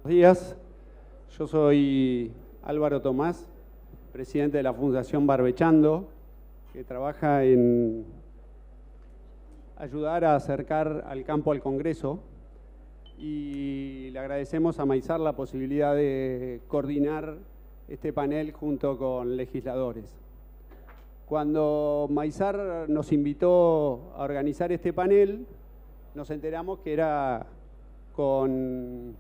Buenos días, yo soy Álvaro Tomás, presidente de la Fundación Barbechando, que trabaja en ayudar a acercar al campo al Congreso, y le agradecemos a Maizar la posibilidad de coordinar este panel junto con legisladores. Cuando Maizar nos invitó a organizar este panel, nos enteramos que era con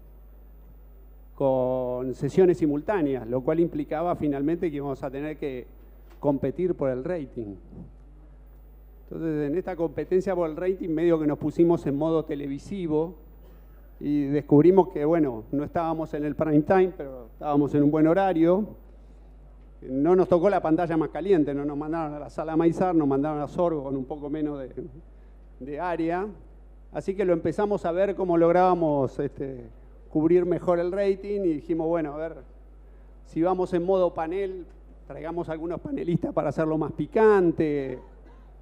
sesiones simultáneas, lo cual implicaba finalmente que íbamos a tener que competir por el rating. Entonces, en esta competencia por el rating, medio que nos pusimos en modo televisivo y descubrimos que, bueno, no estábamos en el prime time, pero estábamos en un buen horario. No nos tocó la pantalla más caliente, no nos mandaron a la sala Maizar, nos mandaron a Sorgo con un poco menos de área. Así que lo empezamos a ver cómo lográbamos cubrir mejor el rating y dijimos, bueno, a ver, si vamos en modo panel, traigamos algunos panelistas para hacerlo más picante.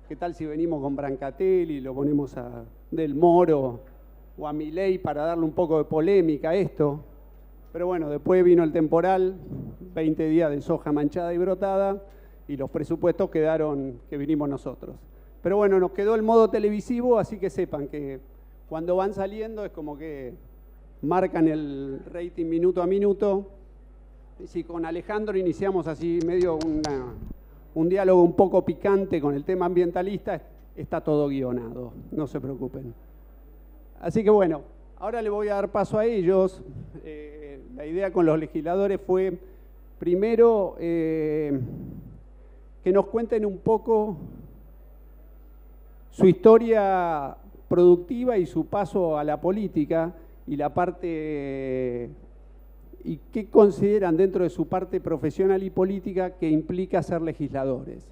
¿Qué tal si venimos con Brancatelli y lo ponemos a Del Moro o a Milei para darle un poco de polémica a esto? Pero bueno, después vino el temporal, 20 días de soja manchada y brotada, y los presupuestos quedaron que vinimos nosotros. Pero bueno, nos quedó el modo televisivo, así que sepan que cuando van saliendo es como que marcan el rating minuto a minuto. Y si con Alejandro iniciamos así medio un diálogo un poco picante con el tema ambientalista, está todo guionado, no se preocupen. Así que bueno, ahora le voy a dar paso a ellos. La idea con los legisladores fue, primero, que nos cuenten un poco su historia productiva y su paso a la política y la parte, y qué consideran dentro de su parte profesional y política que implica ser legisladores.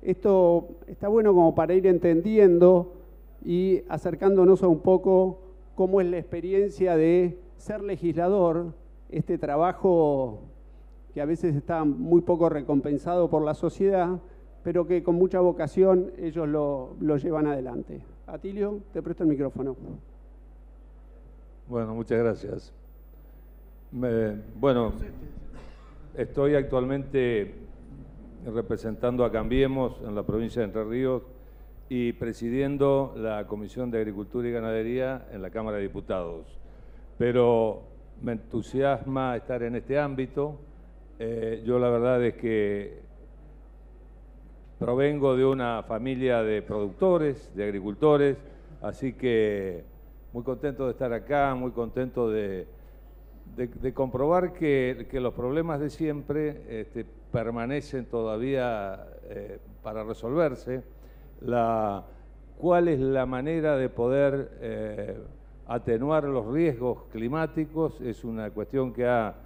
Esto está bueno como para ir entendiendo y acercándonos a un poco cómo es la experiencia de ser legislador, este trabajo que a veces está muy poco recompensado por la sociedad, pero que con mucha vocación ellos lo llevan adelante. Atilio, te presto el micrófono. Bueno, muchas gracias. Bueno, estoy actualmente representando a Cambiemos en la provincia de Entre Ríos y presidiendo la Comisión de Agricultura y Ganadería en la Cámara de Diputados. Pero me entusiasma estar en este ámbito. Yo la verdad es que provengo de una familia de productores, de agricultores, así que muy contento de estar acá, muy contento de comprobar que los problemas de siempre permanecen todavía para resolverse. ¿Cuál es la manera de poder atenuar los riesgos climáticos? Es una cuestión que ha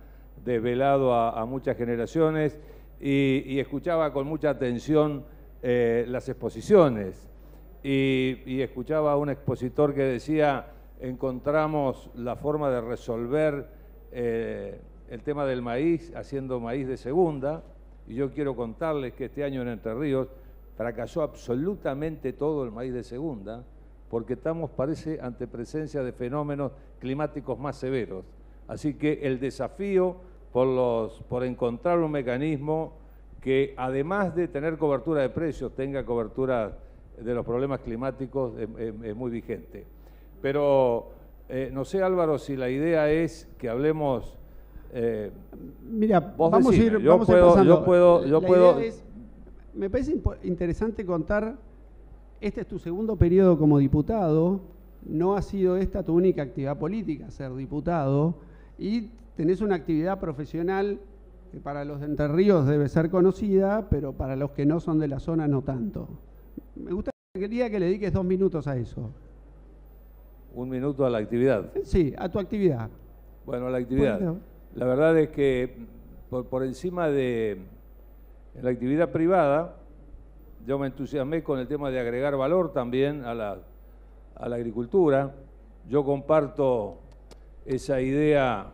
desvelado a muchas generaciones y escuchaba con mucha atención las exposiciones y escuchaba a un expositor que decía: encontramos la forma de resolver el tema del maíz haciendo maíz de segunda, y yo quiero contarles que este año en Entre Ríos fracasó absolutamente todo el maíz de segunda, porque estamos, parece, ante presencia de fenómenos climáticos más severos. Así que el desafío por encontrar un mecanismo que, además de tener cobertura de precios, tenga cobertura de los problemas climáticos es muy vigente. Pero no sé, Álvaro, si la idea es que hablemos... Mira, vamos a ir me parece interesante contar, este es tu segundo periodo como diputado, no ha sido esta tu única actividad política, ser diputado, y tenés una actividad profesional que para los de Entre Ríos debe ser conocida, pero para los que no son de la zona no tanto. Me gustaría que le dediques 2 minutos a eso. 1 minuto a la actividad. Sí, a tu actividad. Bueno, a la actividad. Bueno. La verdad es que por encima de la actividad privada, yo me entusiasmé con el tema de agregar valor también a la agricultura. Yo comparto esa idea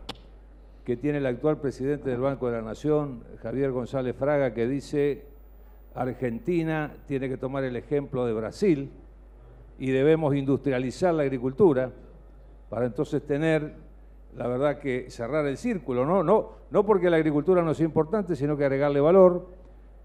que tiene el actual presidente del Banco de la Nación, Javier González Fraga, que dice: Argentina tiene que tomar el ejemplo de Brasil y debemos industrializar la agricultura para entonces tener la verdad que cerrar el círculo, no porque la agricultura no sea importante, sino que agregarle valor.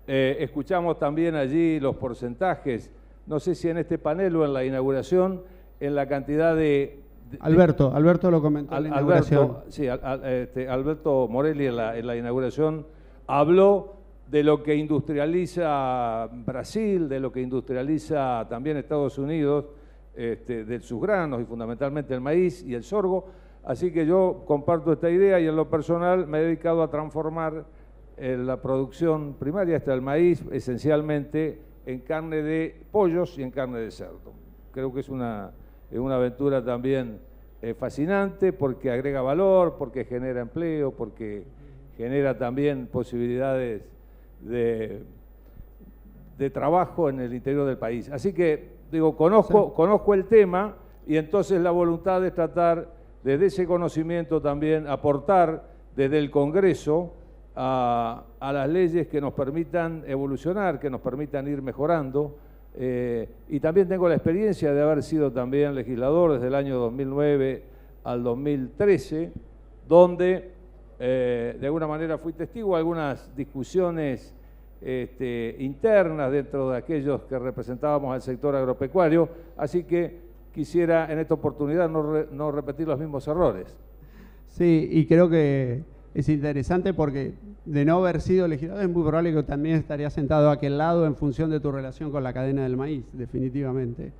Escuchamos también allí los porcentajes, no sé si en este panel o en la inauguración, en la cantidad de... Alberto lo comentó en la inauguración. Sí, Alberto Morelli en la inauguración habló de lo que industrializa Brasil, de lo que industrializa también Estados Unidos, de sus granos y fundamentalmente el maíz y el sorgo. Así que yo comparto esta idea y en lo personal me he dedicado a transformar la producción primaria, hasta el maíz, esencialmente en carne de pollos y en carne de cerdo. Creo que es una aventura también fascinante porque agrega valor, porque genera empleo, porque genera también posibilidades de trabajo en el interior del país. Así que, digo, conozco el tema y entonces la voluntad es tratar desde ese conocimiento también aportar desde el Congreso a las leyes que nos permitan evolucionar, que nos permitan ir mejorando. Y también tengo la experiencia de haber sido también legislador desde el año 2009 al 2013, donde de alguna manera fui testigo de algunas discusiones internas dentro de aquellos que representábamos al sector agropecuario, así que quisiera en esta oportunidad no repetir los mismos errores. Sí, y creo que es interesante porque de no haber sido legislador es muy probable que también estaría sentado a aquel lado en función de tu relación con la cadena del maíz, definitivamente.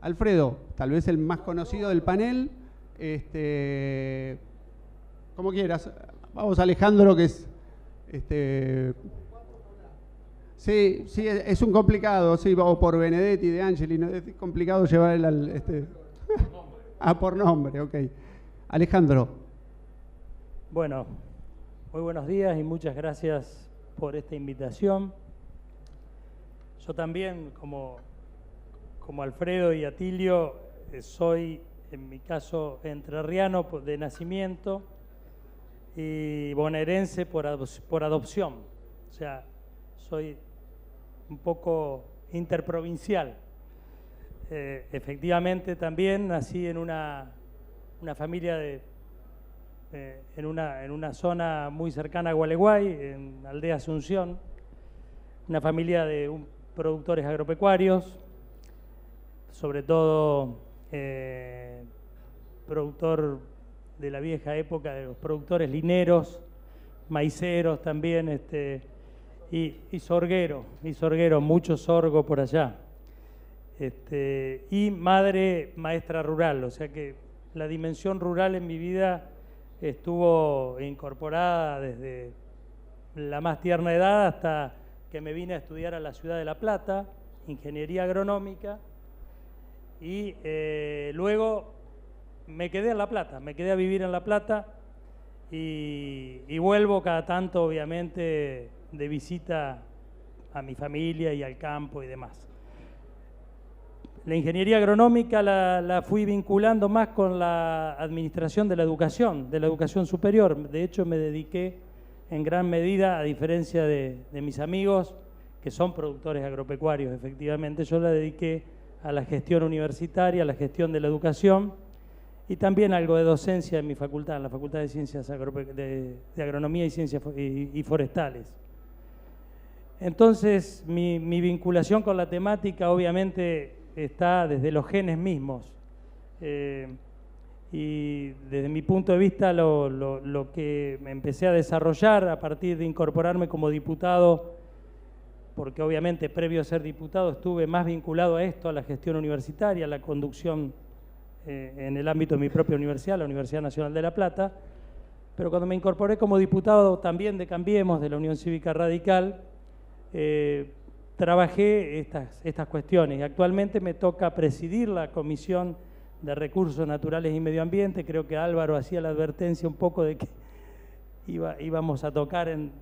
Alfredo, tal vez el más conocido del panel, como quieras. Vamos, Alejandro, que es... Sí, es un complicado, sí, o por Benedetti de Angeli, ¿no? Es complicado llevar el por nombre, ok. Alejandro. Bueno, muy buenos días y muchas gracias por esta invitación. Yo también, como Alfredo y Atilio, soy, en mi caso, entrerriano de nacimiento y bonaerense por adopción. O sea, soy un poco interprovincial. Efectivamente también nací en una familia en una zona muy cercana a Gualeguay, en Aldea Asunción, una familia de productores agropecuarios, sobre todo productor de la vieja época de los productores lineros, maiceros también, y sorguero, mucho sorgo por allá. Y madre maestra rural, o sea que la dimensión rural en mi vida estuvo incorporada desde la más tierna edad hasta que me vine a estudiar a la ciudad de La Plata, ingeniería agronómica, y luego me quedé en La Plata, me quedé a vivir en La Plata y vuelvo cada tanto, obviamente, de visita a mi familia y al campo y demás. La ingeniería agronómica la fui vinculando más con la administración de la educación superior. De hecho, me dediqué en gran medida, a diferencia de mis amigos, que son productores agropecuarios, efectivamente, yo la dediqué a la gestión universitaria, a la gestión de la educación y también algo de docencia en mi facultad, en la Facultad de Ciencias de Agronomía y Ciencias y Forestales. Entonces, mi vinculación con la temática, obviamente, está desde los genes mismos. Y desde mi punto de vista, lo que me empecé a desarrollar a partir de incorporarme como diputado, porque obviamente previo a ser diputado estuve más vinculado a esto, a la gestión universitaria, a la conducción en el ámbito de mi propia universidad, la Universidad Nacional de La Plata, pero cuando me incorporé como diputado también de Cambiemos, de la Unión Cívica Radical, trabajé estas cuestiones y actualmente me toca presidir la Comisión de Recursos Naturales y Medio Ambiente. Creo que Álvaro hacía la advertencia un poco de que íbamos a tocar en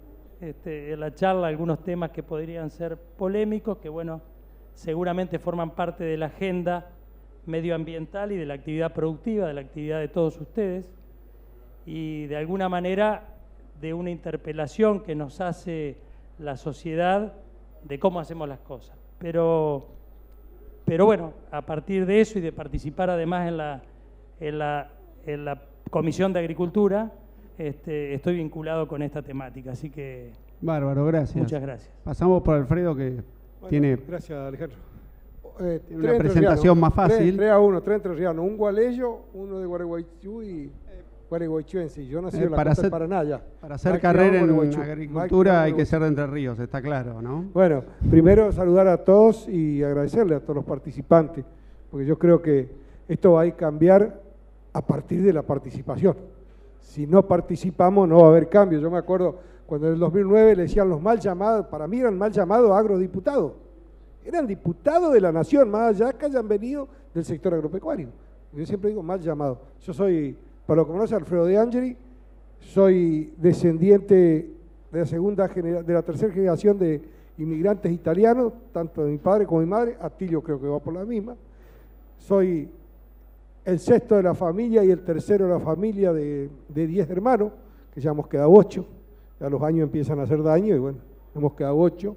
la charla algunos temas que podrían ser polémicos, que bueno, seguramente forman parte de la agenda medioambiental y de la actividad productiva, de la actividad de todos ustedes, y de alguna manera de una interpelación que nos hace la sociedad de cómo hacemos las cosas. Pero bueno, a partir de eso y de participar además en la Comisión de Agricultura, estoy vinculado con esta temática, así que... Bárbaro, gracias. Muchas gracias. Pasamos por Alfredo, que tiene... Gracias, Alejandro. Una presentación más fácil. 3-1, 3 entrerrianos, un gualeyo, uno de Gualeguaychú y gualeguaychuense. Yo nací en la costa de Paraná ya. Para hacer carrera en agricultura hay que ser de Entre Ríos, está claro, ¿no? Bueno, primero saludar a todos y agradecerle a todos los participantes, porque yo creo que esto va a cambiar a partir de la participación. Si no participamos no va a haber cambio. Yo me acuerdo cuando en el 2009 le decían los mal llamados, para mí eran mal llamados agrodiputados. Eran diputados de la nación, más allá que hayan venido del sector agropecuario. Yo siempre digo mal llamado. Yo soy, para lo que conoce, Alfredo De Angeli, soy descendiente de la tercera generación de inmigrantes italianos, tanto de mi padre como de mi madre. Atilio creo que va por la misma. Soy el sexto de la familia y el tercero de la familia de 10 hermanos, que ya hemos quedado 8. Ya los años empiezan a hacer daño y bueno, hemos quedado 8.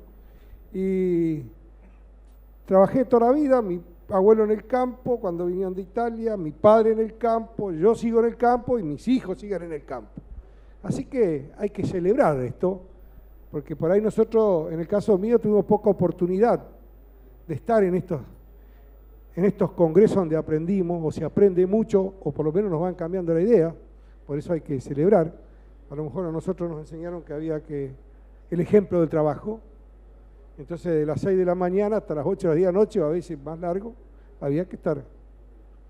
Y trabajé toda la vida, mi abuelo en el campo, cuando vinieron de Italia, mi padre en el campo, yo sigo en el campo y mis hijos siguen en el campo. Así que hay que celebrar esto, porque por ahí nosotros, en el caso mío, tuvimos poca oportunidad de estar en estos congresos donde aprendimos, o se aprende mucho, o por lo menos nos van cambiando la idea, por eso hay que celebrar. A lo mejor a nosotros nos enseñaron que había el ejemplo del trabajo. Entonces, de las 6 de la mañana hasta las 8 de la 10 de la noche, o a veces más largo, había que estar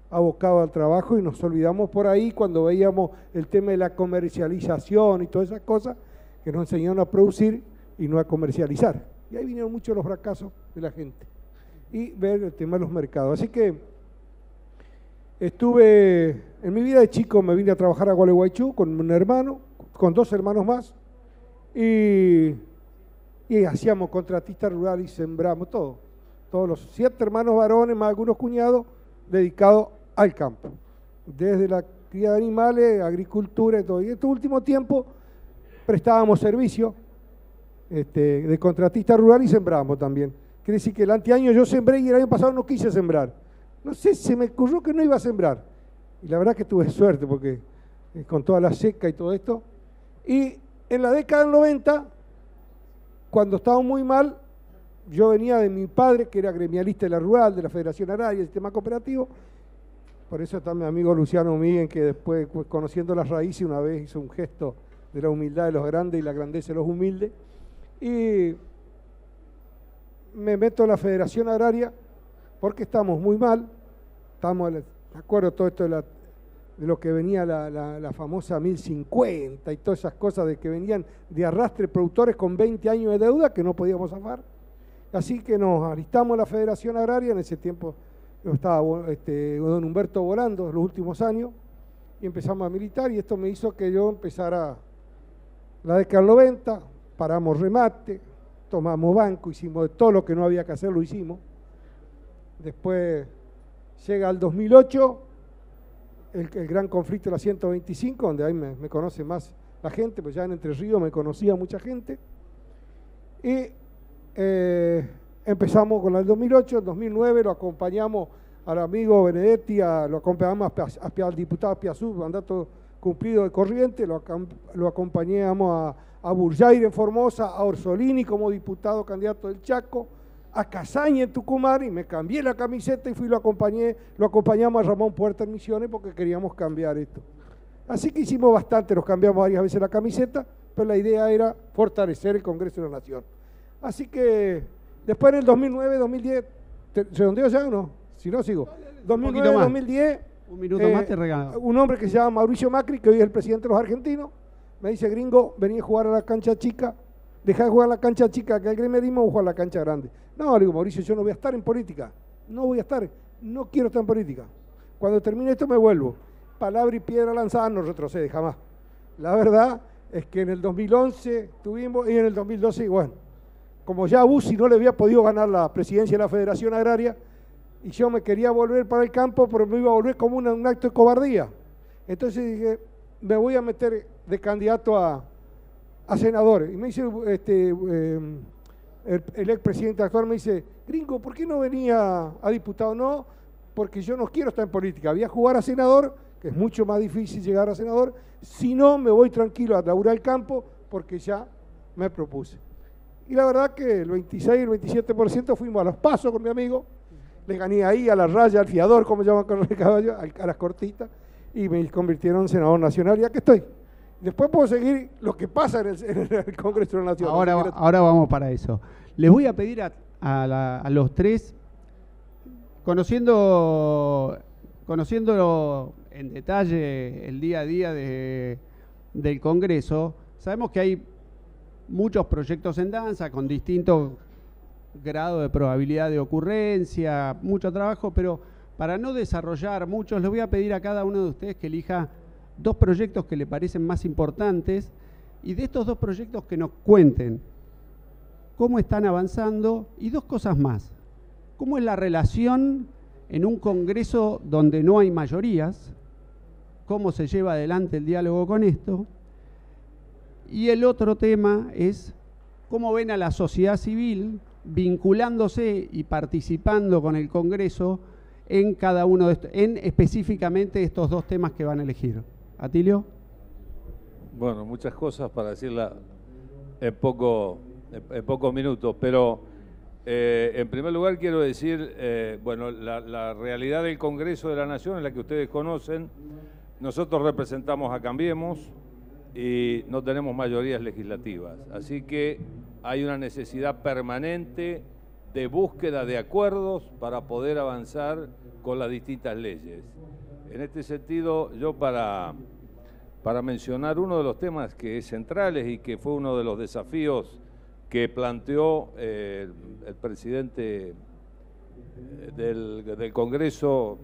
abocado al trabajo y nos olvidamos por ahí cuando veíamos el tema de la comercialización y todas esas cosas que nos enseñaron a producir y no a comercializar. Y ahí vinieron muchos los fracasos de la gente. Y ver el tema de los mercados. Así que estuve, en mi vida de chico me vine a trabajar a Gualeguaychú con un hermano, con 2 hermanos más, y hacíamos contratistas rurales y sembramos todo. Todos los 7 hermanos varones, más algunos cuñados, dedicados al campo. Desde la cría de animales, agricultura y todo. Y en este último tiempo prestábamos servicio de contratista rural y sembrábamos también. Quiere decir que el anteaño yo sembré y el año pasado no quise sembrar. No sé, se me ocurrió que no iba a sembrar. Y la verdad que tuve suerte porque con toda la seca y todo esto. Y en la década del 90, cuando estaba muy mal, yo venía de mi padre, que era gremialista de la rural, de la Federación Agraria, del sistema cooperativo. Por eso está mi amigo Luciano Miguel, que después, conociendo las raíces, una vez hizo un gesto de la humildad de los grandes y la grandeza de los humildes. Y me meto en la Federación Agraria porque estamos muy mal. Me acuerdo todo esto de lo que venía la famosa 1050 y todas esas cosas de que venían de arrastre productores con 20 años de deuda que no podíamos zafar. Así que nos alistamos en la Federación Agraria. En ese tiempo yo estaba don Humberto volando los últimos años y empezamos a militar, y esto me hizo que yo empezara la década del 90, paramos remate, tomamos banco, hicimos de todo lo que no había que hacer, lo hicimos. Después llega el 2008, el gran conflicto de la 125, donde ahí me conoce más la gente, pues ya en Entre Ríos me conocía mucha gente. Y empezamos con el 2008, el 2009 lo acompañamos al amigo Benedetti, lo acompañamos al diputado Piazú, mandato cumplido de Corrientes, lo acompañamos a Burjair en Formosa, a Orsolini como diputado candidato del Chaco, a Casaña en Tucumán, y me cambié la camiseta y lo acompañamos a Ramón Puerta en Misiones porque queríamos cambiar esto. Así que hicimos bastante, nos cambiamos varias veces la camiseta, pero la idea era fortalecer el Congreso de la Nación. Así que después en el 2009, 2010, ¿se redondeo ya o no? Si no, sigo. 2009, 2010, un minuto más te regalo. Un hombre que se llama Mauricio Macri, que hoy es el presidente de los argentinos, me dice: gringo, vení a jugar a la cancha chica, dejá de jugar a la cancha chica, que el gremialismo, o jugar a la cancha grande. No, le digo: Mauricio, yo no voy a estar en política, no quiero estar en política. Cuando termine esto me vuelvo. Palabra y piedra lanzada no retrocede jamás. La verdad es que en el 2011 tuvimos, y en el 2012, bueno, como ya Bussi no le había podido ganar la presidencia de la Federación Agraria, y yo me quería volver para el campo, pero me iba a volver como un acto de cobardía. Entonces dije: me voy a meter de candidato a senador. Y me dice el expresidente actual, me dice: gringo, ¿por qué no venía a diputado? No, porque yo no quiero estar en política, voy a jugar a senador que es mucho más difícil llegar a senador. Si no, me voy tranquilo a laburar el campo porque ya me propuse. Y la verdad que el 26 y el 27% fuimos a los pasos con mi amigo, le gané ahí a la raya, al fiador, como llaman con el caballo, a las cortitas, y me convirtieron en senador nacional, y aquí estoy. Después puedo seguir lo que pasa en el Congreso Nacional. Ahora vamos para eso. Les voy a pedir a los tres, conociendo en detalle el día a día del Congreso, sabemos que hay muchos proyectos en danza con distintos grados de probabilidad de ocurrencia, mucho trabajo, pero para no desarrollar muchos, les voy a pedir a cada uno de ustedes que elija 2 proyectos que le parecen más importantes y de estos 2 proyectos que nos cuenten cómo están avanzando y 2 cosas más. ¿Cómo es la relación en un Congreso donde no hay mayorías? ¿Cómo se lleva adelante el diálogo con esto? Y el otro tema es cómo ven a la sociedad civil vinculándose y participando con el Congreso en cada uno de estos, en específicamente estos 2 temas que van a elegir. Atilio. Bueno, muchas cosas para decirla en pocos minutos, pero en primer lugar quiero decir, bueno, la realidad del Congreso de la Nación, en la que ustedes conocen, nosotros representamos a Cambiemos y no tenemos mayorías legislativas, así que hay una necesidad permanente de búsqueda de acuerdos para poder avanzar con las distintas leyes. En este sentido, yo para mencionar uno de los temas que es centrales y que fue uno de los desafíos que planteó el presidente del Congreso,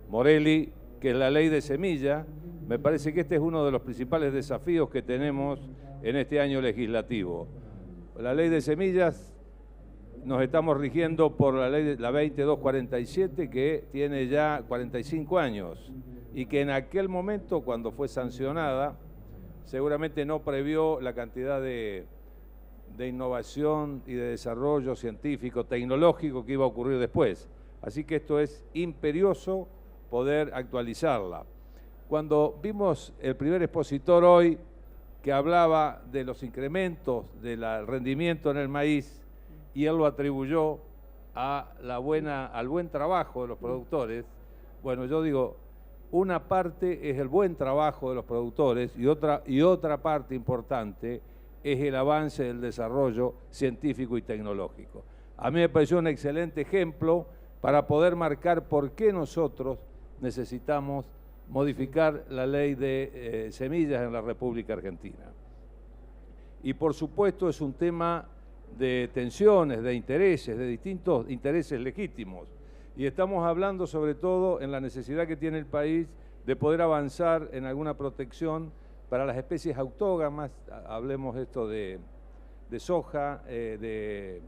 Morelli, que es la ley de semilla, me parece que este es uno de los principales desafíos que tenemos en este año legislativo. La ley de semillas nos estamos rigiendo por la ley, la 2247, que tiene ya 45 años y que en aquel momento, cuando fue sancionada, seguramente no previó la cantidad de innovación y de desarrollo científico, tecnológico que iba a ocurrir después. Así que esto es imperioso poder actualizarla. Cuando vimos el primer expositor hoy que hablaba de los incrementos del rendimiento en el maíz, y él lo atribuyó al buen trabajo de los productores, bueno, yo digo, una parte es el buen trabajo de los productores y otra parte importante es el avance del desarrollo científico y tecnológico. A mí me pareció un excelente ejemplo para poder marcar por qué nosotros necesitamos modificar la ley de semillas en la República Argentina. Y por supuesto es un tema de tensiones, de intereses, de distintos intereses legítimos. Y estamos hablando sobre todo en la necesidad que tiene el país de poder avanzar en alguna protección para las especies autógamas, hablemos esto de soja, de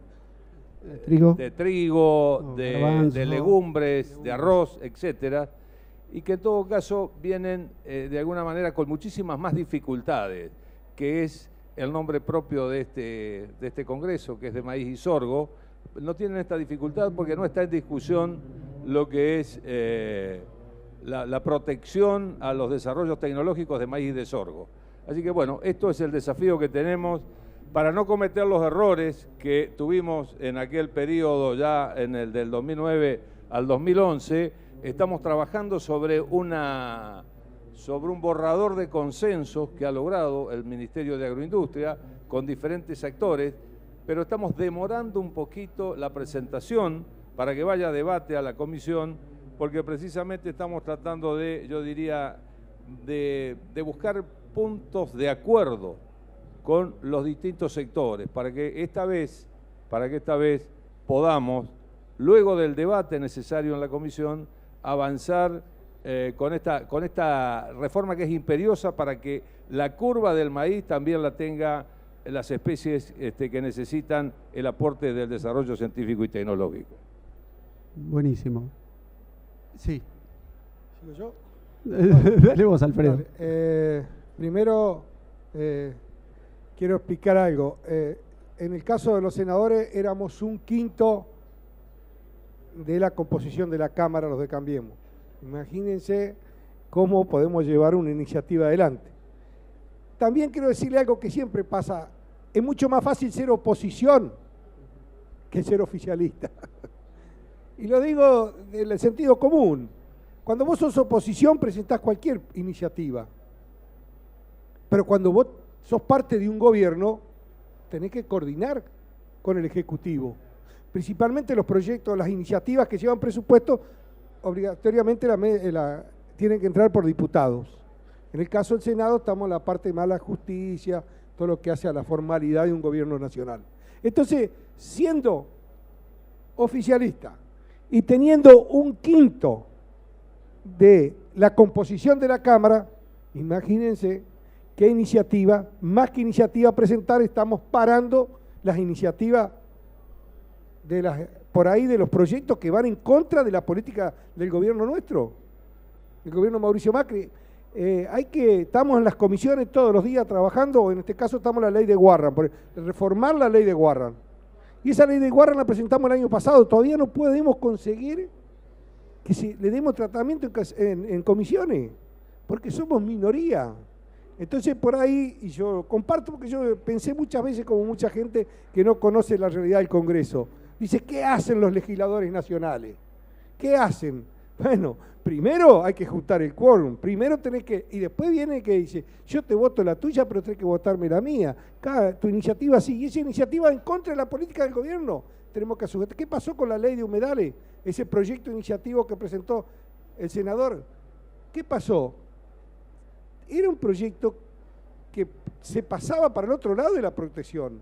trigo, de legumbres, de arroz, etcétera, y que en todo caso vienen de alguna manera con muchísimas más dificultades, que es el nombre propio de este Congreso, que es de maíz y sorgo. No tienen esta dificultad porque no está en discusión lo que es la protección a los desarrollos tecnológicos de maíz y de sorgo. Así que bueno, esto es el desafío que tenemos para no cometer los errores que tuvimos en aquel periodo ya en el del 2009 al 2011. Estamos trabajando sobre un borrador de consensos que ha logrado el Ministerio de Agroindustria con diferentes actores, pero estamos demorando un poquito la presentación para que vaya a debate a la comisión, porque precisamente estamos tratando de, yo diría, de buscar puntos de acuerdo con los distintos sectores, para que esta vez podamos, luego del debate necesario en la comisión, avanzar con esta reforma que es imperiosa para que la curva del maíz también la tenga las especies que necesitan el aporte del desarrollo científico y tecnológico. Buenísimo. Sí. ¿Sigo yo? Dale vos, Alfredo. Primero, quiero explicar algo. En el caso de los senadores, éramos 1/5 de la composición de la Cámara, los de Cambiemos. Imagínense cómo podemos llevar una iniciativa adelante. También quiero decirle algo que siempre pasa. Es mucho más fácil ser oposición que ser oficialista. Y lo digo en el sentido común. Cuando vos sos oposición presentás cualquier iniciativa. Pero cuando vos sos parte de un gobierno, tenés que coordinar con el Ejecutivo. Principalmente los proyectos, las iniciativas que llevan presupuesto, obligatoriamente tienen que entrar por diputados. En el caso del Senado estamos en la parte más de la justicia, todo lo que hace a la formalidad de un gobierno nacional. Entonces, siendo oficialista y teniendo un quinto de la composición de la Cámara, imagínense qué iniciativa, más que iniciativa a presentar, estamos parando las iniciativas por ahí de los proyectos que van en contra de la política del gobierno nuestro, el gobierno Mauricio Macri. Estamos en las comisiones todos los días trabajando, o en este caso estamos en la ley de Warren, por reformar la ley de Warren. Y esa ley de Warren la presentamos el año pasado, todavía no podemos conseguir que le demos tratamiento en comisiones, porque somos minoría. Entonces por ahí, y yo comparto porque yo pensé muchas veces como mucha gente que no conoce la realidad del Congreso. Dice, ¿qué hacen los legisladores nacionales? ¿Qué hacen? Bueno, primero hay que ajustar el quórum, primero tenés que, y después viene que dice, yo te voto la tuya, pero tenés que votarme la mía. Tu iniciativa sí, y esa iniciativa en contra de la política del gobierno. Tenemos que sujetar. ¿Qué pasó con la ley de humedales? Ese proyecto iniciativo que presentó el senador. ¿Qué pasó? Era un proyecto que se pasaba para el otro lado de la protección.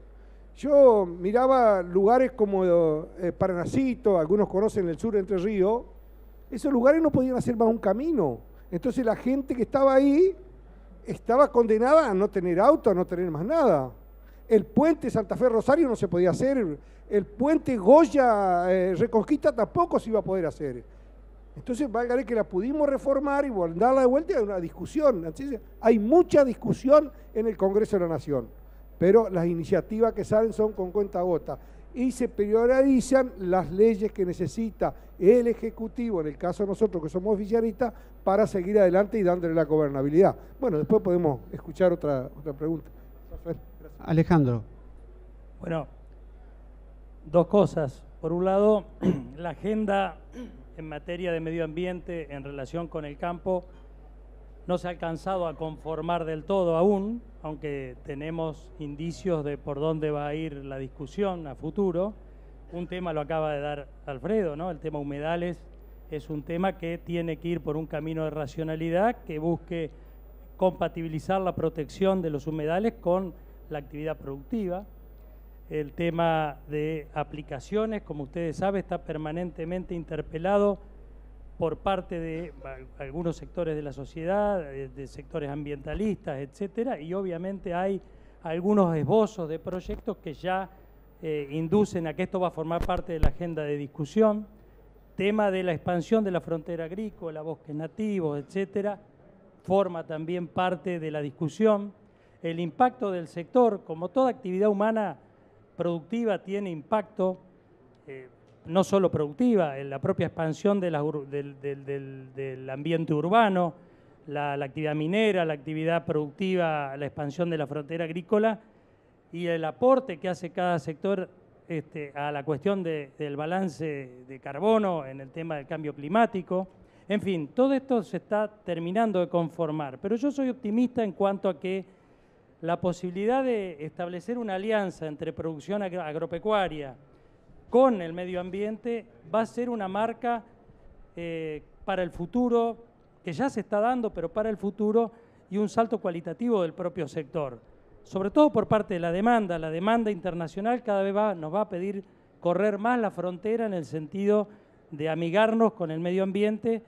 Yo miraba lugares como Paranacito, algunos conocen el sur de Entre Ríos, esos lugares no podían hacer más un camino. Entonces la gente que estaba ahí estaba condenada a no tener auto, a no tener más nada. El puente Santa Fe Rosario no se podía hacer, el puente Goya Reconquista tampoco se iba a poder hacer. Entonces, válgame que la pudimos reformar y darla de vuelta a una discusión. Entonces, hay mucha discusión en el Congreso de la Nación, pero las iniciativas que salen son con cuentagotas y se priorizan las leyes que necesita el Ejecutivo, en el caso de nosotros que somos oficialistas, para seguir adelante y dándole la gobernabilidad. Bueno, después podemos escuchar otra pregunta. Alejandro. Bueno, dos cosas. Por un lado, la agenda en materia de medio ambiente en relación con el campo no se ha alcanzado a conformar del todo aún, aunque tenemos indicios de por dónde va a ir la discusión a futuro. Un tema lo acaba de dar Alfredo, ¿no? El tema humedales es un tema que tiene que ir por un camino de racionalidad que busque compatibilizar la protección de los humedales con la actividad productiva. El tema de aplicaciones, como ustedes saben, está permanentemente interpelado por parte de algunos sectores de la sociedad, de sectores ambientalistas, etcétera, y obviamente hay algunos esbozos de proyectos que ya inducen a que esto va a formar parte de la agenda de discusión. Tema de la expansión de la frontera agrícola, bosques nativos, etcétera, forma también parte de la discusión. El impacto del sector, como toda actividad humana productiva, tiene impacto, no solo productiva, en la propia expansión de del ambiente urbano, la actividad minera, la actividad productiva, la expansión de la frontera agrícola y el aporte que hace cada sector a la cuestión del balance de carbono en el tema del cambio climático. En fin, todo esto se está terminando de conformar, pero yo soy optimista en cuanto a que la posibilidad de establecer una alianza entre producción agropecuaria con el medio ambiente va a ser una marca para el futuro, que ya se está dando, pero para el futuro, y un salto cualitativo del propio sector. Sobre todo por parte de la demanda internacional cada vez nos va a pedir correr más la frontera en el sentido de amigarnos con el medio ambiente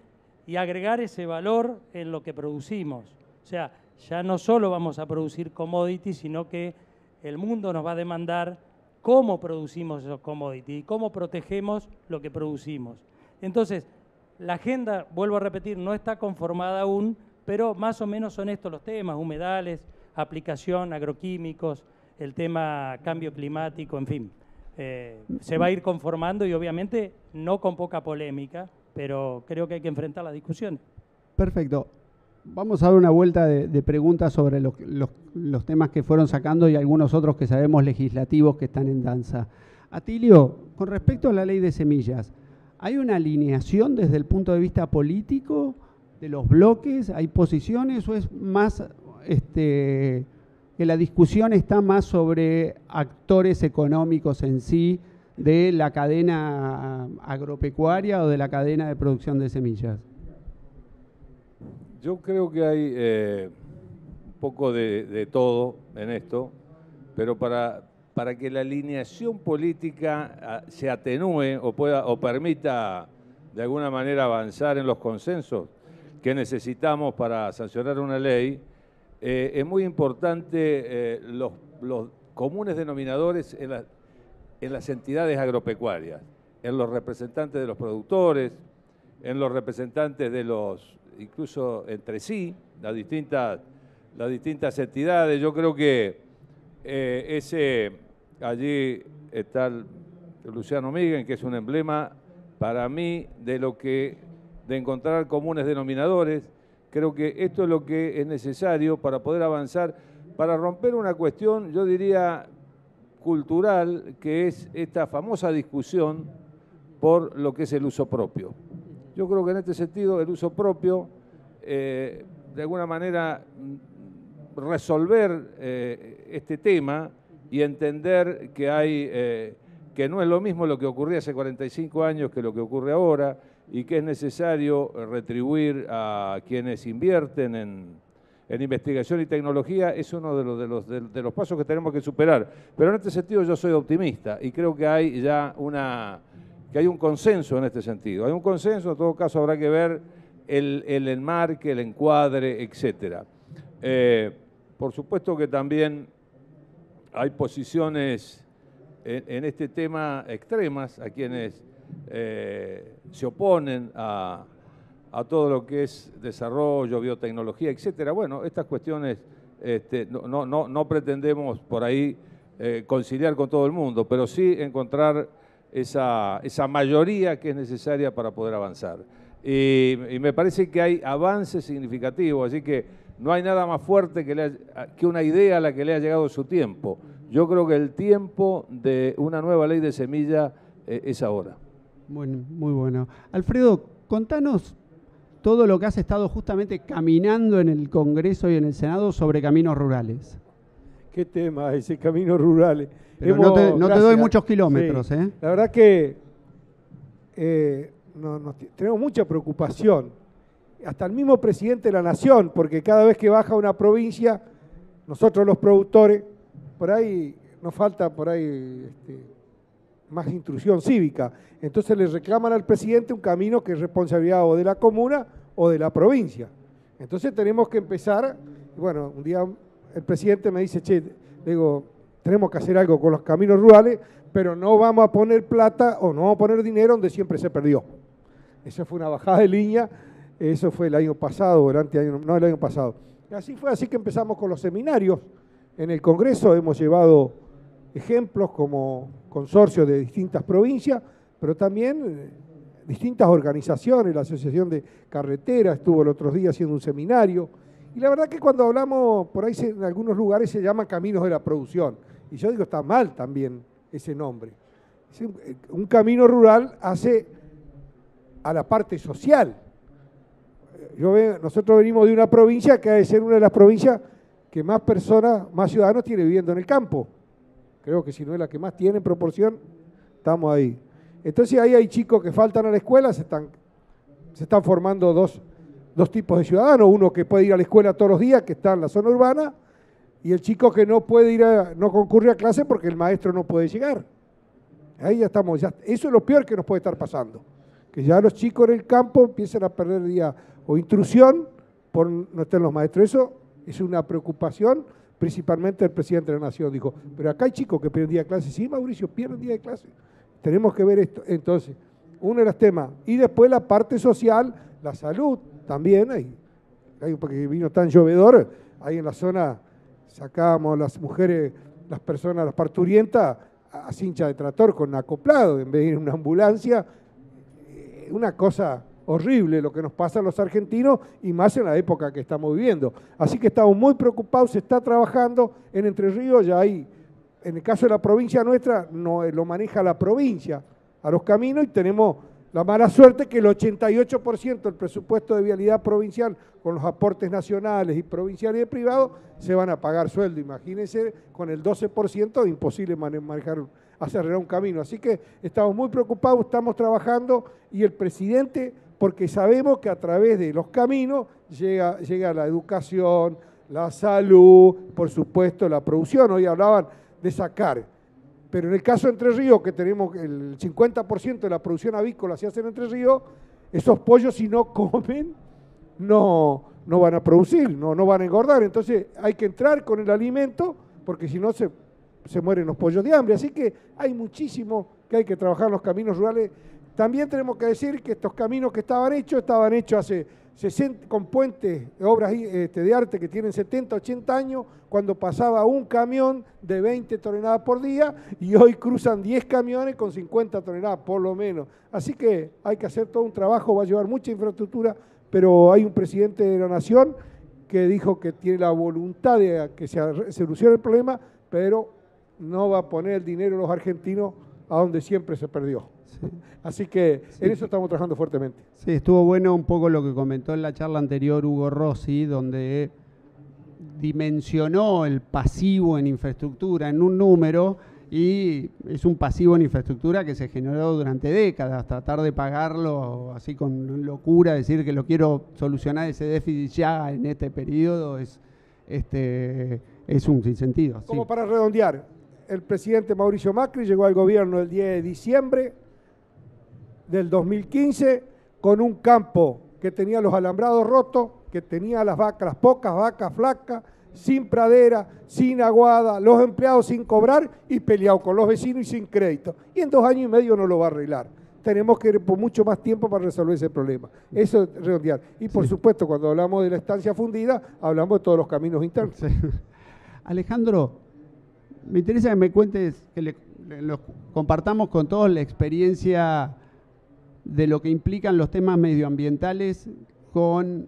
y agregar ese valor en lo que producimos. O sea, ya no solo vamos a producir commodities, sino que el mundo nos va a demandar cómo producimos esos commodities y cómo protegemos lo que producimos. Entonces, la agenda, vuelvo a repetir, no está conformada aún, pero más o menos son estos los temas: humedales, aplicación, agroquímicos, el tema cambio climático, en fin. Se va a ir conformando y obviamente no con poca polémica, pero creo que hay que enfrentar las discusiones. Perfecto. Vamos a dar una vuelta de preguntas sobre los temas que fueron sacando y algunos otros que sabemos legislativos que están en danza. Atilio, con respecto a la ley de semillas, ¿hay una alineación desde el punto de vista político de los bloques? ¿Hay posiciones o es más que la discusión está más sobre actores económicos en sí de la cadena agropecuaria o de la cadena de producción de semillas? Yo creo que hay un poco de todo en esto, pero para que la alineación política se atenúe o permita de alguna manera avanzar en los consensos que necesitamos para sancionar una ley, es muy importante los comunes denominadores en las entidades agropecuarias, en los representantes de los productores, en los representantes de los, incluso entre sí, las distintas entidades. Yo creo que allí está Luciano Miguel, que es un emblema para mí de encontrar comunes denominadores. Creo que esto es lo que es necesario para poder avanzar, para romper una cuestión, yo diría, cultural, que es esta famosa discusión por lo que es el uso propio. Yo creo que en este sentido el uso propio, de alguna manera, resolver este tema y entender que no es lo mismo lo que ocurría hace 45 años que lo que ocurre ahora y que es necesario retribuir a quienes invierten en investigación y tecnología, es uno de los pasos que tenemos que superar. Pero en este sentido yo soy optimista y creo que hay ya que hay un consenso en este sentido. Hay un consenso, en todo caso habrá que ver el enmarque, el encuadre, etcétera. Por supuesto que también hay posiciones en este tema extremas a quienes se oponen a todo lo que es desarrollo, biotecnología, etcétera. Bueno, estas cuestiones no pretendemos por ahí conciliar con todo el mundo, pero sí encontrar esa mayoría que es necesaria para poder avanzar. Y me parece que hay avances significativos, así que no hay nada más fuerte que una idea a la que le ha llegado su tiempo. Yo creo que el tiempo de una nueva ley de semilla es ahora. Bueno, muy bueno. Alfredo, contanos todo lo que has estado justamente caminando en el Congreso y en el Senado sobre caminos rurales. ¿Qué tema ese, caminos rurales? Pero no te doy muchos kilómetros, sí. La verdad que tenemos mucha preocupación. Hasta el mismo presidente de la Nación, porque cada vez que baja una provincia, nosotros los productores, por ahí nos falta más instrucción cívica. Entonces le reclaman al presidente un camino que es responsabilidad o de la comuna o de la provincia. Entonces tenemos que empezar, bueno, un día el presidente me dice, digo, tenemos que hacer algo con los caminos rurales, pero no vamos a poner plata o no vamos a poner dinero donde siempre se perdió. Esa fue una bajada de línea, eso fue el año pasado, el año pasado. Así fue, así que empezamos con los seminarios. En el Congreso hemos llevado ejemplos como consorcios de distintas provincias, pero también distintas organizaciones, la Asociación de Carreteras estuvo el otro día haciendo un seminario, y la verdad que cuando hablamos, por ahí en algunos lugares se llaman caminos de la producción, y yo digo, está mal también ese nombre. Un camino rural hace a la parte social. Nosotros venimos de una provincia que ha de ser una de las provincias que más personas, más ciudadanos tiene viviendo en el campo. Creo que si no es la que más tiene en proporción, estamos ahí. Entonces ahí hay chicos que faltan a la escuela, se están formando dos tipos de ciudadanos, uno que puede ir a la escuela todos los días, que está en la zona urbana, y el chico que no puede no concurre a clase porque el maestro no puede llegar. Ahí ya estamos, eso es lo peor que nos puede estar pasando, que ya los chicos en el campo empiezan a perder día o intrusión por no estar los maestros. Eso es una preocupación, principalmente el presidente de la Nación dijo, pero acá hay chicos que pierden día de clase. Sí, Mauricio, pierden día de clase. Tenemos que ver esto. Entonces, uno de los temas. Y después la parte social, la salud también. Porque vino tan llovedor, ahí en la zona sacábamos las mujeres, las personas, las parturientas, a cincha de tractor con acoplado, en vez de ir en una ambulancia. una cosa horrible lo que nos pasa a los argentinos y más en la época que estamos viviendo. Así que estamos muy preocupados, se está trabajando en Entre Ríos, ya hay, en el caso de la provincia nuestra, no lo maneja la provincia a los caminos y tenemos la mala suerte que el 88% del presupuesto de vialidad provincial con los aportes nacionales y provinciales y privados se van a pagar sueldo. Imagínense, con el 12% es imposible manejar, hacer un camino. Así que estamos muy preocupados, estamos trabajando y el presidente, porque sabemos que a través de los caminos llega la educación, la salud, por supuesto la producción. Hoy hablaban de sacar, pero en el caso de Entre Ríos, que tenemos el 50% de la producción avícola se hace en Entre Ríos, esos pollos si no comen, no van a producir, no van a engordar. Entonces hay que entrar con el alimento, porque si no se mueren los pollos de hambre. Así que hay muchísimo que hay que trabajar en los caminos rurales. También tenemos que decir que estos caminos que estaban hechos hace 60, con puentes, obras de arte que tienen 70, 80 años, cuando pasaba un camión de 20 toneladas por día y hoy cruzan 10 camiones con 50 toneladas por lo menos. Así que hay que hacer todo un trabajo, va a llevar mucha infraestructura, pero hay un presidente de la Nación que dijo que tiene la voluntad de que se solucione el problema, pero no va a poner el dinero de los argentinos a donde siempre se perdió. Sí. Así que en eso estamos trabajando fuertemente. Sí, estuvo bueno un poco lo que comentó en la charla anterior Hugo Rossi, donde dimensionó el pasivo en infraestructura en un número, y es un pasivo en infraestructura que se generó durante décadas. Tratar de pagarlo así con locura, decir que lo quiero solucionar ese déficit ya en este periodo es un sinsentido. Como sí. Para redondear, el presidente Mauricio Macri llegó al gobierno el 10 de diciembre del 2015 con un campo que tenía los alambrados rotos, que tenía las pocas vacas flacas, sin pradera, sin aguada, los empleados sin cobrar y peleado con los vecinos y sin crédito. Y en 2 años y medio no lo va a arreglar. Tenemos que ir por mucho más tiempo para resolver ese problema. Eso es redondear. Y por supuesto, cuando hablamos de la estancia fundida, hablamos de todos los caminos internos. Sí. Alejandro, me interesa que me cuentes, que compartamos con todos la experiencia de lo que implican los temas medioambientales con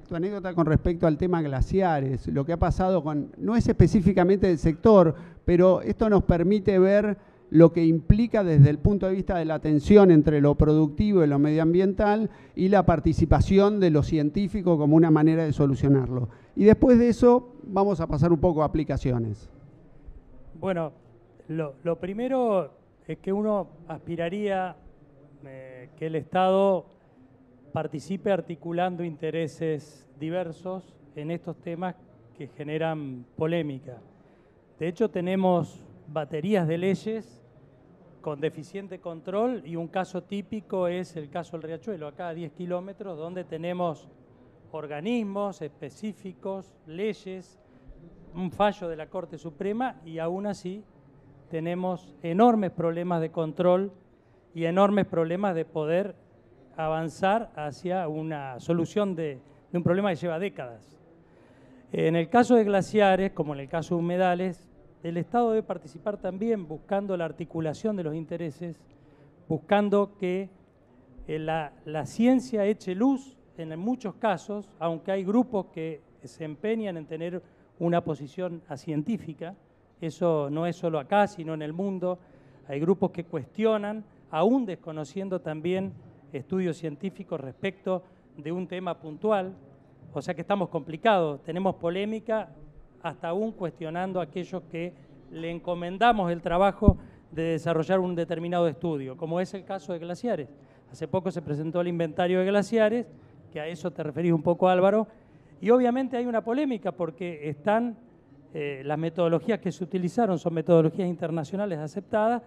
tu anécdota con respecto al tema glaciares, lo que ha pasado no es específicamente del sector, pero esto nos permite ver lo que implica desde el punto de vista de la tensión entre lo productivo y lo medioambiental y la participación de lo científico como una manera de solucionarlo. Y después de eso vamos a pasar un poco a aplicaciones. Bueno, lo primero es que uno aspiraría que el Estado participe articulando intereses diversos en estos temas que generan polémica. De hecho, tenemos baterías de leyes con deficiente control y un caso típico es el caso del Riachuelo, acá a 10 kilómetros, donde tenemos organismos específicos, leyes, un fallo de la Corte Suprema y aún así tenemos enormes problemas de control y enormes problemas de poder avanzar hacia una solución de un problema que lleva décadas. En el caso de glaciares, como en el caso de humedales, el Estado debe participar también buscando la articulación de los intereses, buscando que la ciencia eche luz en muchos casos, aunque hay grupos que se empeñan en tener una posición científica, eso no es solo acá, sino en el mundo. Hay grupos que cuestionan, aún desconociendo también estudios científicos respecto de un tema puntual, o sea que estamos complicados, tenemos polémica hasta aún cuestionando a aquellos que le encomendamos el trabajo de desarrollar un determinado estudio, como es el caso de glaciares. Hace poco se presentó el inventario de glaciares, que a eso te referís un poco, Álvaro, y obviamente hay una polémica porque están las metodologías que se utilizaron, son metodologías internacionales aceptadas,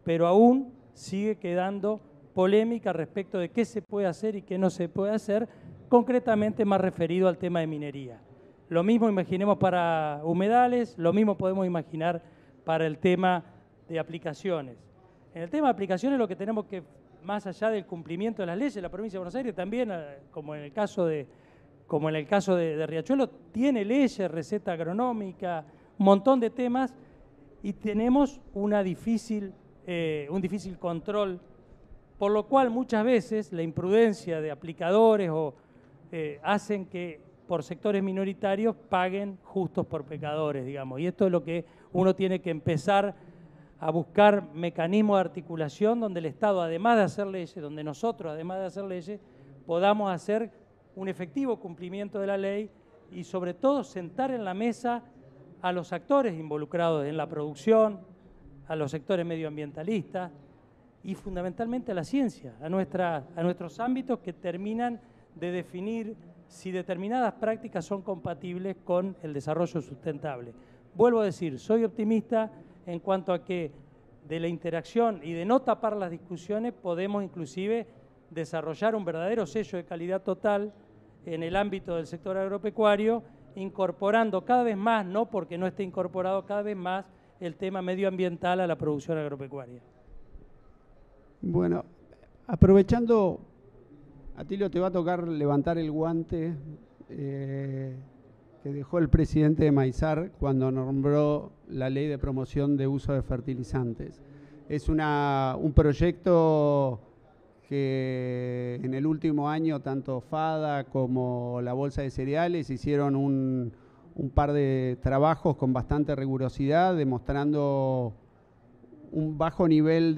pero aún sigue quedando polémica respecto de qué se puede hacer y qué no se puede hacer, concretamente más referido al tema de minería. Lo mismo imaginemos para humedales, lo mismo podemos imaginar para el tema de aplicaciones. En el tema de aplicaciones lo que tenemos que, más allá del cumplimiento de las leyes, la provincia de Buenos Aires también, como en el caso de Riachuelo, tiene leyes, receta agronómica, un montón de temas, y tenemos un difícil control por lo cual muchas veces la imprudencia de aplicadores hacen que por sectores minoritarios paguen justos por pecadores, digamos. Y esto es lo que uno tiene que empezar a buscar mecanismos de articulación donde el Estado, además de hacer leyes, donde nosotros, además de hacer leyes, podamos hacer un efectivo cumplimiento de la ley y sobre todo sentar en la mesa a los actores involucrados en la producción, a los sectores medioambientalistas y fundamentalmente a la ciencia, a nuestros ámbitos que terminan de definir si determinadas prácticas son compatibles con el desarrollo sustentable. Vuelvo a decir, soy optimista en cuanto a que de la interacción y de no tapar las discusiones podemos inclusive desarrollar un verdadero sello de calidad total en el ámbito del sector agropecuario, incorporando cada vez más, no porque no esté incorporado cada vez más, el tema medioambiental a la producción agropecuaria. Bueno, aprovechando, Atilio, te va a tocar levantar el guante que dejó el presidente de Maizar cuando nombró la ley de promoción de uso de fertilizantes. Es un proyecto que en el último año tanto FADA como la Bolsa de Cereales hicieron un par de trabajos con bastante rigurosidad, demostrando un bajo nivel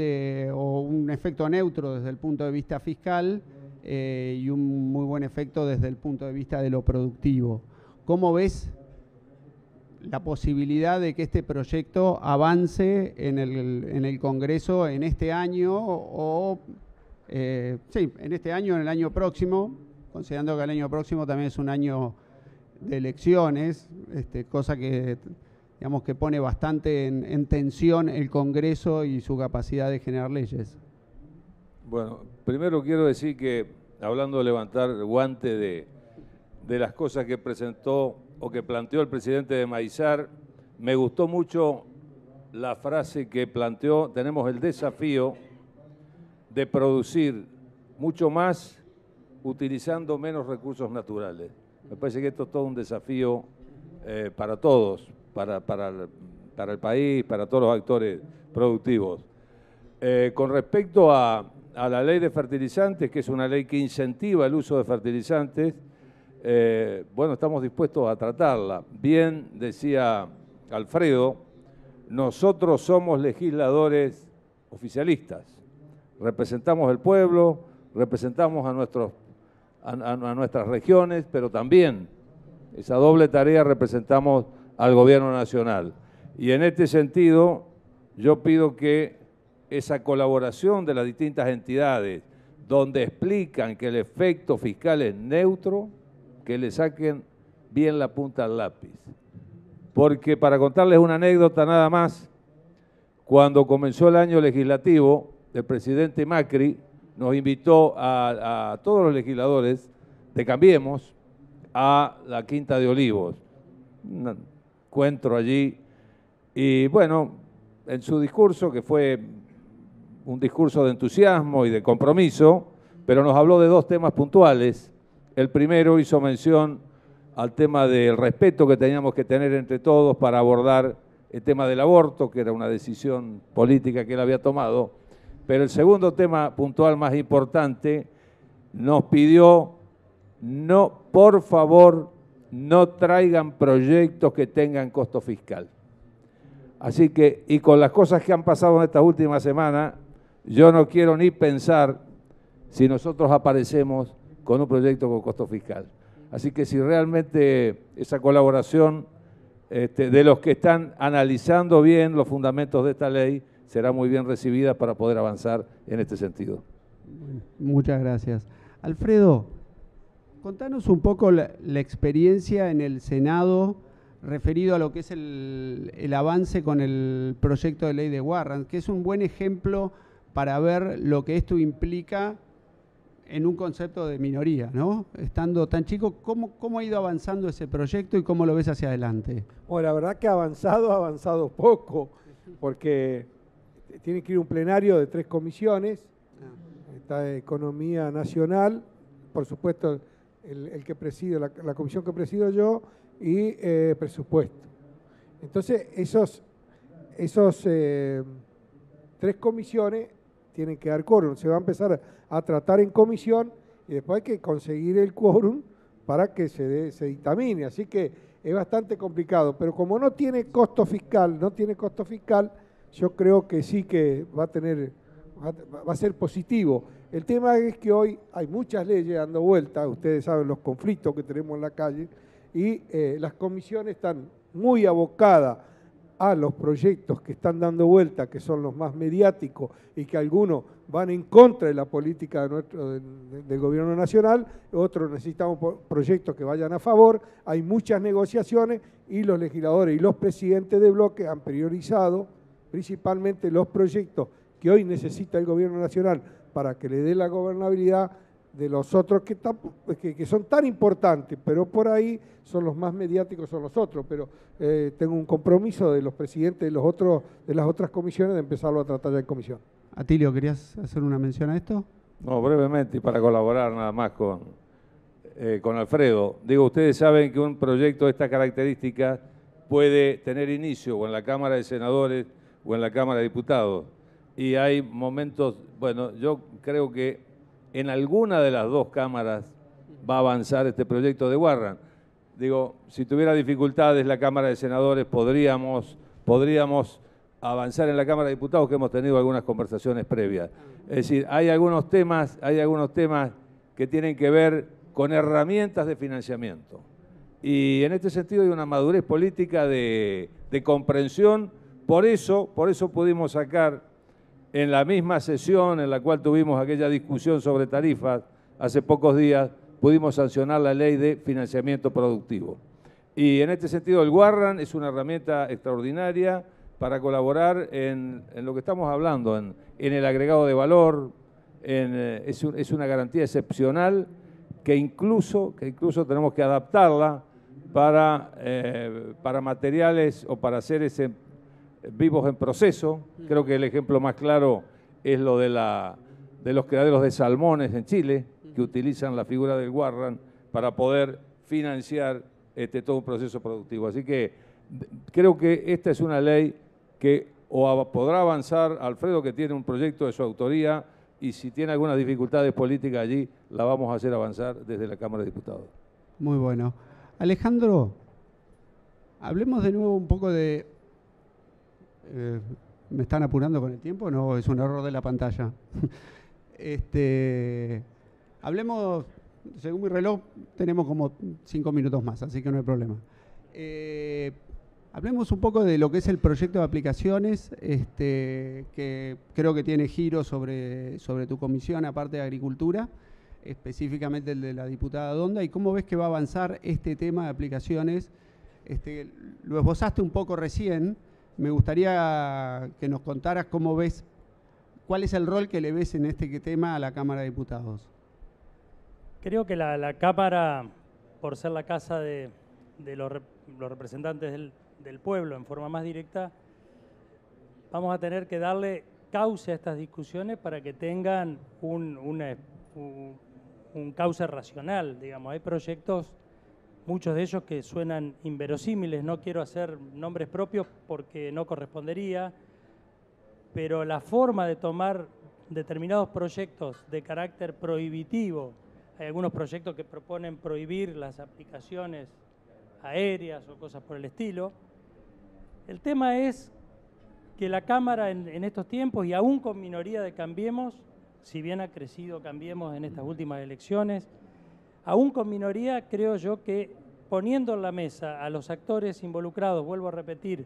o un efecto neutro desde el punto de vista fiscal y un muy buen efecto desde el punto de vista de lo productivo. ¿Cómo ves la posibilidad de que este proyecto avance en el Congreso en este año en este año, en el año próximo, considerando que el año próximo también es un año de elecciones, cosa que digamos que pone bastante en tensión el Congreso y su capacidad de generar leyes? Bueno, primero quiero decir que, hablando de levantar el guante de las cosas que presentó o que planteó el presidente de Maizar, me gustó mucho la frase que planteó: tenemos el desafío de producir mucho más utilizando menos recursos naturales. Me parece que esto es todo un desafío para todos, para el país, para todos los actores productivos. Con respecto a la ley de fertilizantes, que es una ley que incentiva el uso de fertilizantes, bueno, estamos dispuestos a tratarla. Bien decía Alfredo, nosotros somos legisladores oficialistas. Representamos el pueblo, representamos a nuestras regiones, pero también esa doble tarea representamos al gobierno nacional. Y en este sentido, yo pido que esa colaboración de las distintas entidades, donde explican que el efecto fiscal es neutro, que le saquen bien la punta al lápiz. Porque para contarles una anécdota nada más, cuando comenzó el año legislativo, el presidente Macri nos invitó a todos los legisladores de Cambiemos a la Quinta de Olivos. Un encuentro allí. Y bueno, en su discurso, que fue un discurso de entusiasmo y de compromiso, pero nos habló de dos temas puntuales. El primero hizo mención al tema del respeto que teníamos que tener entre todos para abordar el tema del aborto, que era una decisión política que él había tomado. Pero el segundo tema puntual más importante, nos pidió: no, por favor, no traigan proyectos que tengan costo fiscal. Así que, y con las cosas que han pasado en estas últimas semanas, yo no quiero ni pensar si nosotros aparecemos con un proyecto con costo fiscal. Así que si realmente esa colaboración de los que están analizando bien los fundamentos de esta ley será muy bien recibida para poder avanzar en este sentido. Muchas gracias. Alfredo, contanos un poco la experiencia en el Senado referido a lo que es el avance con el proyecto de ley de Warrant, que es un buen ejemplo para ver lo que esto implica en un concepto de minoría, ¿no? Estando tan chico, ¿cómo ha ido avanzando ese proyecto y cómo lo ves hacia adelante? Bueno, la verdad que ha avanzado poco, porque tiene que ir un plenario de 3 comisiones. Está Economía Nacional, por supuesto el que presido, la comisión que presido yo, y presupuesto. Entonces esos 3 comisiones tienen que dar quórum. Se va a empezar a tratar en comisión y después hay que conseguir el quórum para que se dictamine. Así que es bastante complicado, pero como no tiene costo fiscal, yo creo que sí que va a ser positivo. El tema es que hoy hay muchas leyes dando vuelta, ustedes saben los conflictos que tenemos en la calle, y las comisiones están muy abocadas a los proyectos que están dando vuelta, que son los más mediáticos y que algunos van en contra de la política del gobierno nacional, otros necesitamos proyectos que vayan a favor. Hay muchas negociaciones y los legisladores y los presidentes de bloque han priorizado principalmente los proyectos que hoy necesita el gobierno nacional para que le dé la gobernabilidad de los otros que son tan importantes, pero por ahí son los más mediáticos, son los otros, pero tengo un compromiso de los presidentes de las otras comisiones de empezarlo a tratar ya en comisión. Atilio, ¿querías hacer una mención a esto? No, brevemente, y para colaborar nada más con Alfredo. Digo, ustedes saben que un proyecto de estas características puede tener inicio o en la Cámara de Senadores o en la Cámara de Diputados. Y hay momentos, bueno, yo creo que en alguna de las dos cámaras va a avanzar este proyecto de Warren. Digo, si tuviera dificultades la Cámara de Senadores, podríamos avanzar en la Cámara de Diputados, que hemos tenido algunas conversaciones previas. Es decir, hay algunos temas que tienen que ver con herramientas de financiamiento. Y en este sentido hay una madurez política de comprensión. Por eso pudimos sacar en la misma sesión en la cual tuvimos aquella discusión sobre tarifas hace pocos días, pudimos sancionar la ley de financiamiento productivo. Y en este sentido el Warren es una herramienta extraordinaria para colaborar en lo que estamos hablando, en el agregado de valor, es una garantía excepcional que incluso tenemos que adaptarla para materiales o para seres vivos en proceso. Creo que el ejemplo más claro es lo de los criaderos de salmones en Chile, que utilizan la figura del Warren para poder financiar todo un proceso productivo. Así que creo que esta es una ley que podrá avanzar Alfredo, que tiene un proyecto de su autoría, y si tiene algunas dificultades políticas allí, la vamos a hacer avanzar desde la Cámara de Diputados. Muy bueno. Alejandro, hablemos de nuevo un poco de... ¿Me están apurando con el tiempo? No, es un error de la pantalla. Hablemos, según mi reloj, tenemos como 5 minutos más, así que no hay problema. Hablemos un poco de lo que es el proyecto de aplicaciones, que creo que tiene giro sobre tu comisión, aparte de Agricultura, específicamente el de la diputada Donda, y cómo ves que va a avanzar este tema de aplicaciones. Lo esbozaste un poco recién. Me gustaría que nos contaras cómo ves, cuál es el rol que le ves en este tema a la Cámara de Diputados. Creo que la Cámara, por ser la casa de los representantes del pueblo en forma más directa, vamos a tener que darle cauce a estas discusiones para que tengan un cauce racional. Digamos, hay proyectos, muchos de ellos que suenan inverosímiles, no quiero hacer nombres propios porque no correspondería, pero la forma de tomar determinados proyectos de carácter prohibitivo, hay algunos proyectos que proponen prohibir las aplicaciones aéreas o cosas por el estilo. El tema es que la Cámara en estos tiempos, y aún con minoría de Cambiemos, si bien ha crecido Cambiemos en estas últimas elecciones, aún con minoría, creo yo que poniendo en la mesa a los actores involucrados, vuelvo a repetir,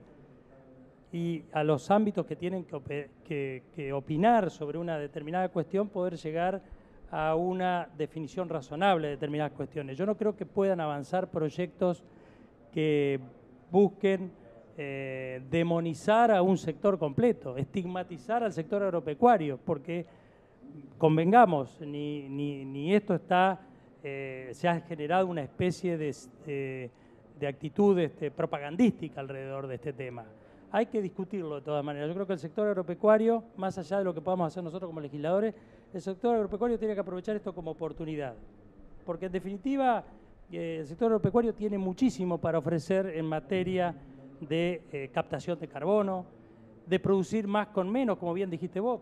y a los ámbitos que tienen que opinar sobre una determinada cuestión, poder llegar a una definición razonable de determinadas cuestiones. Yo no creo que puedan avanzar proyectos que busquen demonizar a un sector completo, estigmatizar al sector agropecuario, porque convengamos, ni esto está... se ha generado una especie de actitud propagandística alrededor de este tema. Hay que discutirlo de todas maneras. Yo creo que el sector agropecuario, más allá de lo que podamos hacer nosotros como legisladores, el sector agropecuario tiene que aprovechar esto como oportunidad. Porque en definitiva, el sector agropecuario tiene muchísimo para ofrecer en materia de captación de carbono, de producir más con menos, como bien dijiste vos.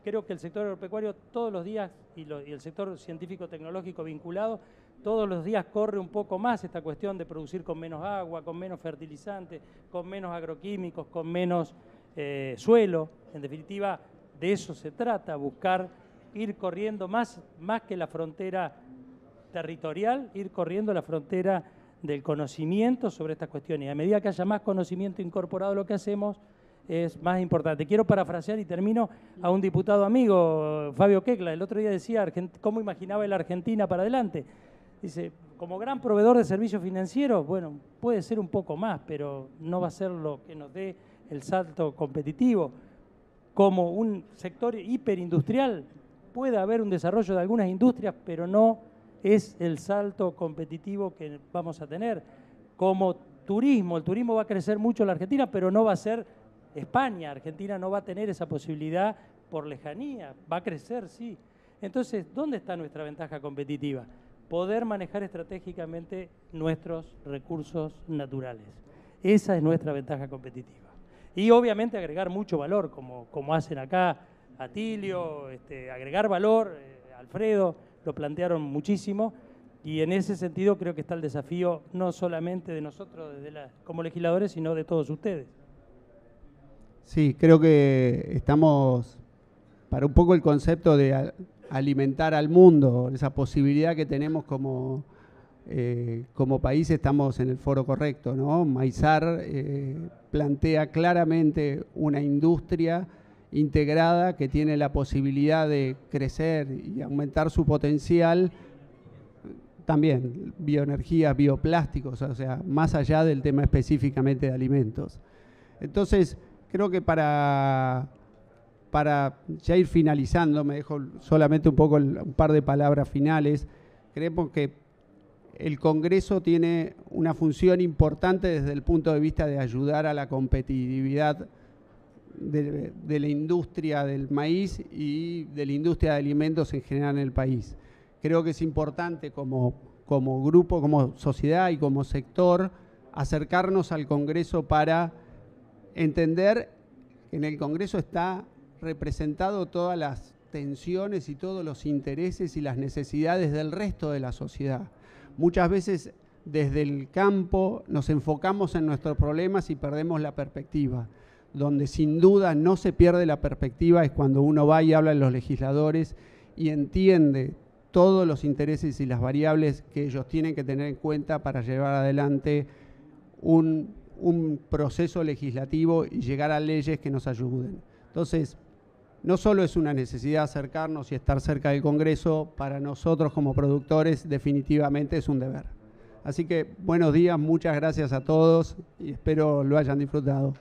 creo que el sector agropecuario todos los días, y el sector científico-tecnológico vinculado, todos los días corre un poco más esta cuestión de producir con menos agua, con menos fertilizantes, con menos agroquímicos, con menos suelo. En definitiva, de eso se trata, buscar ir corriendo más que la frontera territorial, ir corriendo la frontera del conocimiento sobre estas cuestiones. Y a medida que haya más conocimiento incorporado a lo que hacemos, es más importante. Quiero parafrasear y termino a un diputado amigo, Fabio Quecla. El otro día decía cómo imaginaba la Argentina para adelante. Dice, como gran proveedor de servicios financieros, bueno, puede ser un poco más, pero no va a ser lo que nos dé el salto competitivo. Como un sector hiperindustrial, puede haber un desarrollo de algunas industrias, pero no es el salto competitivo que vamos a tener. Como turismo, el turismo va a crecer mucho en la Argentina, pero no va a ser España. Argentina no va a tener esa posibilidad por lejanía. Va a crecer, sí. Entonces, ¿dónde está nuestra ventaja competitiva? Poder manejar estratégicamente nuestros recursos naturales. Esa es nuestra ventaja competitiva. Y obviamente agregar mucho valor, como hacen acá Atilio, agregar valor, Alfredo, lo plantearon muchísimo, y en ese sentido creo que está el desafío no solamente de nosotros como legisladores, sino de todos ustedes. Sí, creo que estamos para un poco el concepto de alimentar al mundo, esa posibilidad que tenemos como país, estamos en el foro correcto, ¿no? Maizar plantea claramente una industria integrada que tiene la posibilidad de crecer y aumentar su potencial, también bioenergías, bioplásticos, o sea, más allá del tema específicamente de alimentos. Entonces, creo que para ya ir finalizando, me dejo solamente un par de palabras finales. Creemos que el Congreso tiene una función importante desde el punto de vista de ayudar a la competitividad de la industria del maíz y de la industria de alimentos en general en el país. Creo que es importante como grupo, como sociedad y como sector, acercarnos al Congreso para entender que en el Congreso está representado todas las tensiones y todos los intereses y las necesidades del resto de la sociedad. Muchas veces desde el campo nos enfocamos en nuestros problemas y perdemos la perspectiva. Donde sin duda no se pierde la perspectiva es cuando uno va y habla a los legisladores y entiende todos los intereses y las variables que ellos tienen que tener en cuenta para llevar adelante un proceso legislativo y llegar a leyes que nos ayuden. Entonces, no solo es una necesidad acercarnos y estar cerca del Congreso, para nosotros como productores definitivamente es un deber. Así que buenos días, muchas gracias a todos y espero lo hayan disfrutado.